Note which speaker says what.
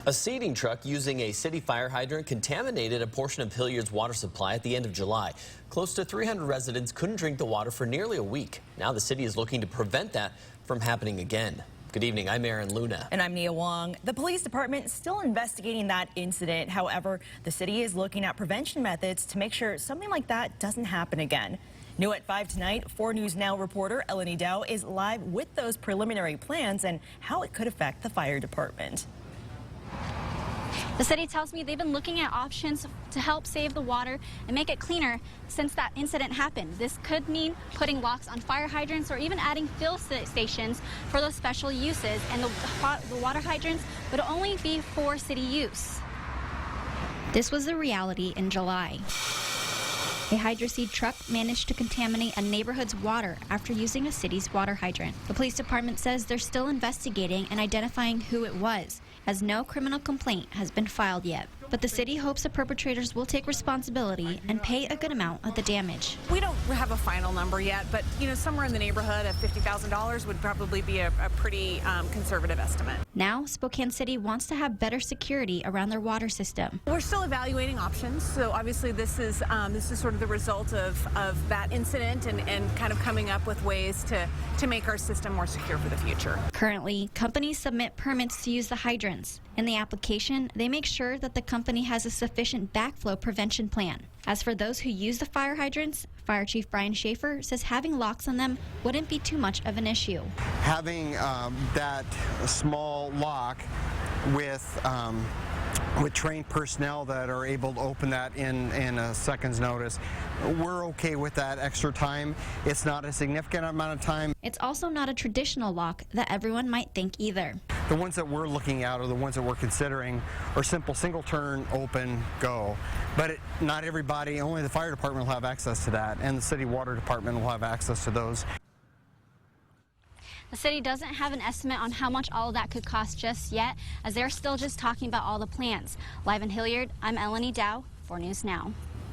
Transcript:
Speaker 1: A seeding truck using a city fire hydrant contaminated a portion of Hillyard's water supply at the end of July. Close to 300 residents couldn't drink the water for nearly a week. Now the city is looking to prevent that from happening again. Good evening, I'm Aaron Luna.
Speaker 2: And I'm Nia Wong. The police department is still investigating that incident. However, the city is looking at prevention methods to make sure something like that doesn't happen again. New at 5 tonight, 4 News Now reporter Eleni Dow is live with those preliminary plans and how it could affect the fire department.
Speaker 3: The city tells me they've been looking at options to help save the water and make it cleaner since that incident happened. This could mean putting locks on fire hydrants or even adding fill stations for those special uses. And the water hydrants would only be for city use. This was the reality in July. A hydroseed truck managed to contaminate a neighborhood's water after using a city's water hydrant. The police department says they're still investigating and identifying who it was, as no criminal complaint has been filed yet. But the city hopes the perpetrators will take responsibility and pay a good amount of the damage.
Speaker 4: We don't have a final number yet, but somewhere in the neighborhood of $50,000 would probably be a pretty conservative estimate.
Speaker 3: Now, Spokane City wants to have better security around their water system.
Speaker 4: We're still evaluating options, so obviously this is sort of the result of that incident and kind of coming up with ways to make our system more secure for the future.
Speaker 3: Currently, companies submit permits to use the hydrants. In the application, they make sure that the company has a sufficient backflow prevention plan. As for those who use the fire hydrants, Fire Chief Brian Schaefer says having locks on them wouldn't be too much of an issue.
Speaker 5: Having that small lock with trained personnel that are able to open that in a second's notice, we're okay with that extra time. It's not a significant amount of time.
Speaker 3: It's also not a traditional lock that everyone might think either.
Speaker 5: The ones that we're looking at, or the ones that we're considering, are simple single turn, open, go. But not everybody, only the fire department will have access to that, and the city water department will have access to those.
Speaker 3: The city doesn't have an estimate on how much all of that could cost just yet, as they're still just talking about all the plans. Live in Hillyard, I'm Eleni Dow, 4 News Now.